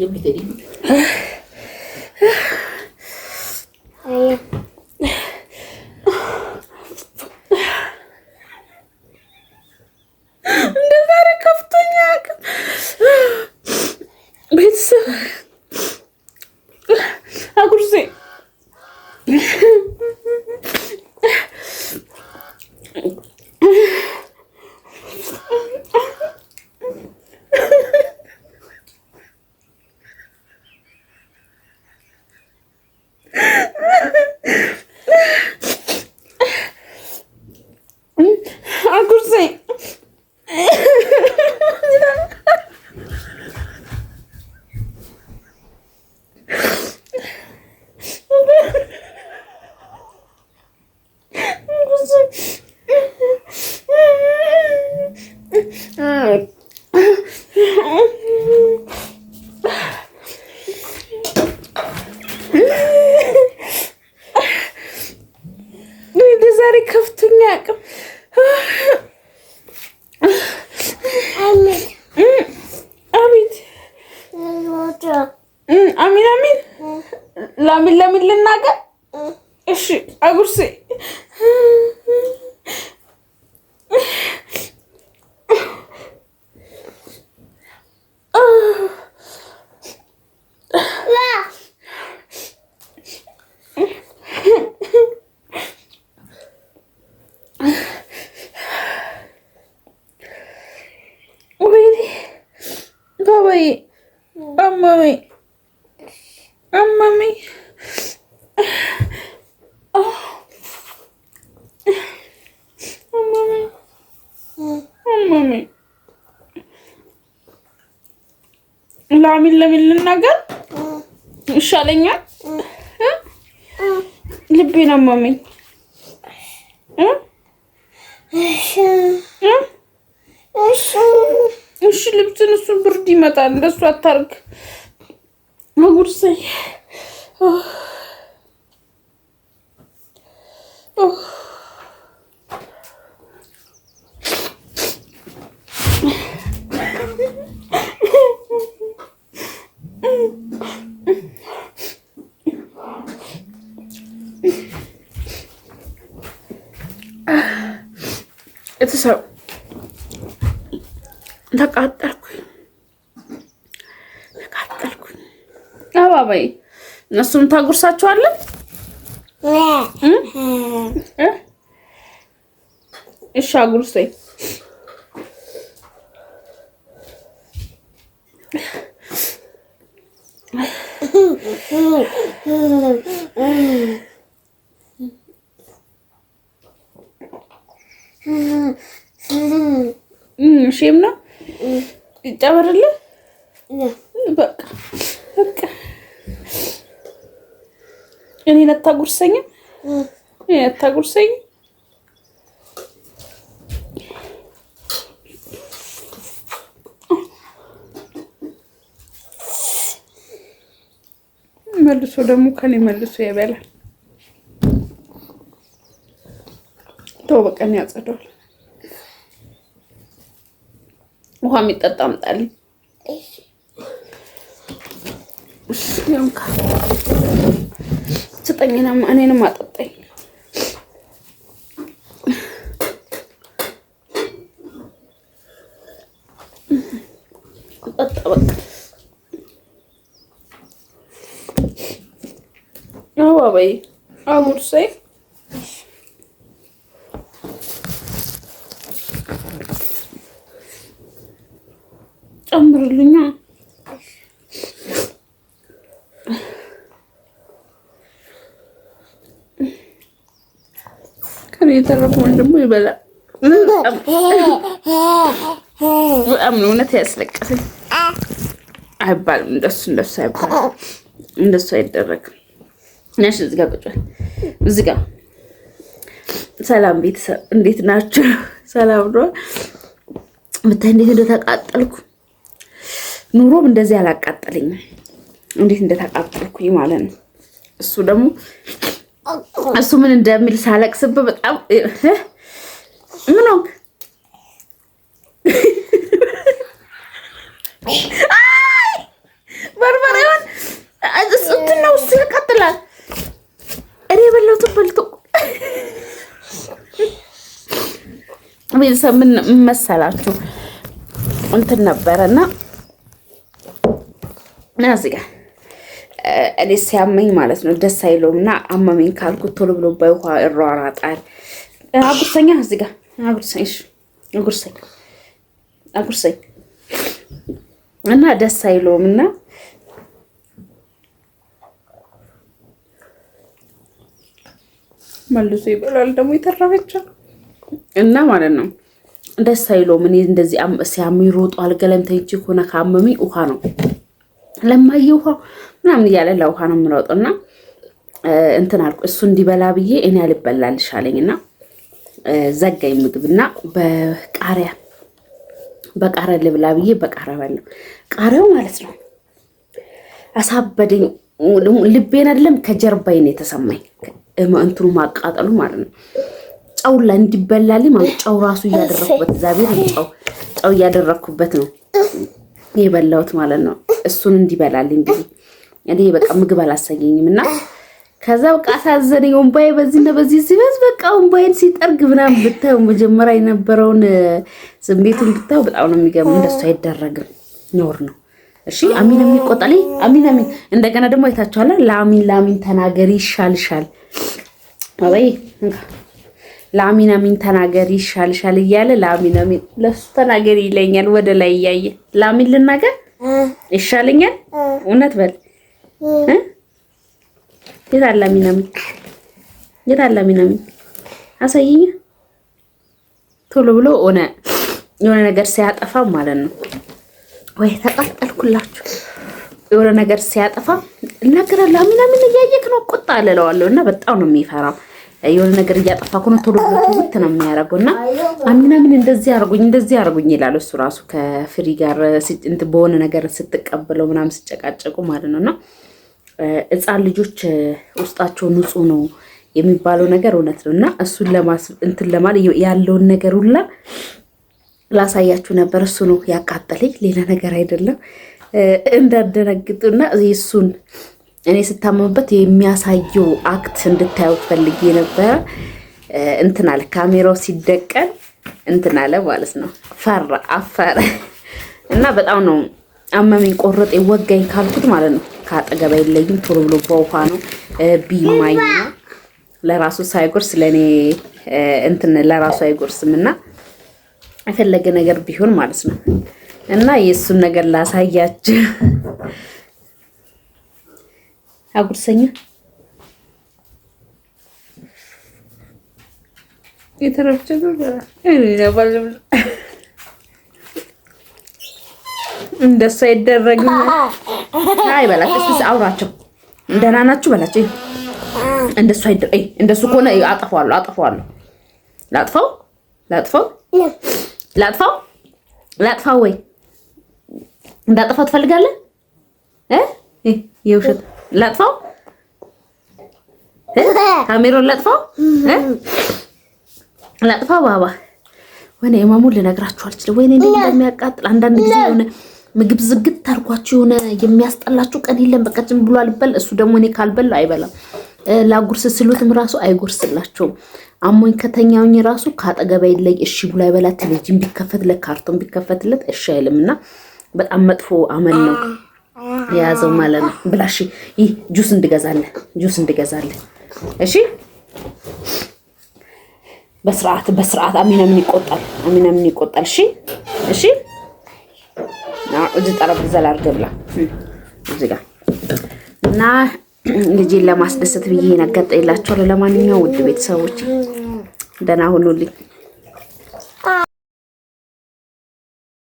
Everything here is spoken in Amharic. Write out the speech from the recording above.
بتري አሚን አሚን ላሚን ለምን ልናገር? እሺ አጉርሴ ባባዬ አማሜ አማሜ አማሜ ላሚን ለምን ልናገር ይሻለኛል? ልቤን አማመኝ። እሺ ልብስን እሱን ብርድ ይመጣል። እንደሱ አታርግ። አጉርሰኝ። እተሰው ተቃጠልኩኝ። አባባይ እነሱን ታጉርሳቸዋለን። እሺ አጉርሰኝ። ሼም ነው ይጨመርልህ። በቃ በቃ እኔን አታጉርሰኝም? እኔን አታጉርሰኝም? መልሶ ደግሞ ከኔ መልሶ ይበላል። ተው በቃ እኔ አጸደዋለሁ። ውሃ የሚጠጣ አምጣልኝ። ያንካ ስጠኝና እኔንም አጠጣኝ። ጠጣ በቃ አባባዬ አጉርሰኝ። ጨምርልኛ። ከኔ የተረፈውን ደግሞ ይበላል። በጣም ነው እውነት ያስለቀሰኝ። አይባልም እንደሱ አይባልም። እንደሱ አይደረግም። ነሽ እዚህ ጋር ቁጭ በል። እዚህ ጋር ሰላም ቤተሰብ እንዴት ናችሁ? ሰላም ነው። ምታይ እንዴት እንደተቃጠልኩ። ኑሮም እንደዚህ አላቃጠለኝም። እንዴት እንደተቃጠልኩኝ ማለት ነው። እሱ ደግሞ እሱ ምን እንደሚል ሳለቅስብህ በጣም ምን ሆንክ? በርበሬውን እንትን ነው እሱ ይቀጥላል። እኔ የበላሁትን በልቶ ቤተሰብ ምን መሰላችሁ እንትን ነበረና እዚህ ጋር እኔ ሲያመኝ ማለት ነው ደስ አይለውም እና አመመኝ ካልኩት ቶሎ ብሎ በውሃ እሯሯጣል። አጉርሰኛ እዚህ ጋር አጉርሰኝ እና ደስ አይለውም እና መልሶ ይበላል ደግሞ የተረፈችው እና ማለት ነው ደስ አይለውም። እኔ እንደዚህ ሲያመኝ ሮጧል። ገለምተኝ ሆነ ካመመኝ ውሃ ነው ለማየ ውሃ ምናምን እያለ ለውሃ ነው የምሮጠው እና እንትን አልኩ። እሱ እንዲበላ ብዬ እኔ አልበላልሽ አለኝና ዘጋኝ ምግብና በቃሪያ ልብላ ብዬ በቃሪያ በላው። ቃሪያው ማለት ነው አሳበደኝ። ልቤን አይደለም ከጀርባዬ ነው የተሰማኝ እንትኑ ማቃጠሉ ማለት ነው። ጨው ላይ እንዲበላልኝ ማለት ጨው ራሱ እያደረኩበት እግዚአብሔር ጨው እያደረኩበት ነው የበላሁት ማለት ነው። እሱን እንዲበላልኝ እንግዲህ እኔ በቃ ምግብ አላሰኘኝም እና ከዛ በቃ አሳዘነኝ። ወንባዬ በዚህና በዚህ ሲበዝ በቃ ወንባዬን ሲጠርግ ምናምን ብታዩ መጀመሪያ የነበረውን ስሜቱን ብታዩ በጣም ነው የሚገርም። እንደሱ አይደረግም፣ ኖር ነው። እሺ አሚን የሚቆጣልኝ አሚን እንደገና ደግሞ አይታችኋል። ለአሚን ተናገሪ ይሻልሻል አይ ለአሚን ተናገሪ ይሻልሻል እያለ ለአሚን ለሱ ተናገሪ ይለኛል። ወደ ላይ እያየ ለአሚን ልናገር ይሻለኛል። እውነት በል የታለ አሚን አሳይኝ። ቶሎ ብሎ የሆነ ነገር ሲያጠፋ ማለት ነው ወይ ተቃጠልኩላችሁ። የሆነ ነገር ሲያጠፋ እናገራለሁ። አሚን እያየክ ነው ቁጣ አለለዋለሁ እና በጣም ነው የሚፈራው። የሆነ ነገር እያጠፋ ከሆነ ቶሎ ብሎ ውት ነው የሚያደርገውና አሚን እንደዚህ አርጉኝ ይላል። እሱ ራሱ ከፍሪ ጋር በሆነ ነገር ስትቀበለው ምናምን ሲጨቃጨቁ ማለት ነውና ሕፃን ልጆች ውስጣቸው ንጹህ ነው የሚባለው ነገር እውነት ነውና እሱን እንትን ለማለት ያለውን ነገር ሁላ ላሳያችሁ ነበር። እሱ ነው ያቃጠለኝ፣ ሌላ ነገር አይደለም። እንዳደነግጡና እሱን እኔ ስታመምበት የሚያሳየው አክት እንድታዩ ፈልጌ ነበረ። እንትን አለ ካሜራው ሲደቀን እንትን አለ ማለት ነው። አፈረ እና በጣም ነው አመመኝ፣ ቆረጤ ወጋኝ ካልኩት ማለት ነው። ከአጠገባ የለኝም። ቶሎ ብሎ በውሃ ነው ቢማኝ ነው ለራሱ ሳይጎርስ ለኔ እንትን ለራሱ አይጎርስም እና የፈለገ ነገር ቢሆን ማለት ነው። እና የእሱን ነገር ላሳያችሁ። አጉርሰኛ የተረፈች እንደሱ አይደረግም። አይ በላችሁ እስኪ አውራቸው ደህና ናችሁ በላችሁ። እንደሱ አይደረግ። እንደሱ ከሆነ አጠፋዋለሁ። ላጥፋው ወይ እንዳጠፋው ትፈልጋለህ? የውሸት ላጥፋው ካሜራውን ላጥፋው ባባ ወይኔ የማሙን ልነግራችሁ አልችልም። ወይኔ እንዴት እንደሚያቃጥል አንዳንድ ጊዜ የሆነ ምግብ ዝግት አድርጓችሁ የሆነ የሚያስጠላችሁ ቀን የለም። በቃ ዝም ብሎ አልበል። እሱ ደግሞ እኔ ካልበላ አይበላም። ላጉርስ ስሉትም ራሱ አይጎርስላቸውም። አሞኝ ከተኛውኝ ራሱ ካጠገባ ይለይ እሺ ብሎ አይበላ። ቴሌቪዥን ቢከፈትለት ካርቶን ቢከፈትለት እሺ አይልምና በጣም መጥፎ አመል ነው የያዘው ማለት ነው። ብላሽ ይህ ጁስ እንድገዛለህ እሺ በስርዓት አሚናምን ይቆጣል። እሺ እዚህ ጠረጴዛ ላይ አድርገህ ብላ እዚህ ጋር እና ልጄን ለማስደሰት ብዬ ነገጠ ይላችኋል። ለማንኛውም ውድ ቤተሰቦች ደህና ሁኑልኝ።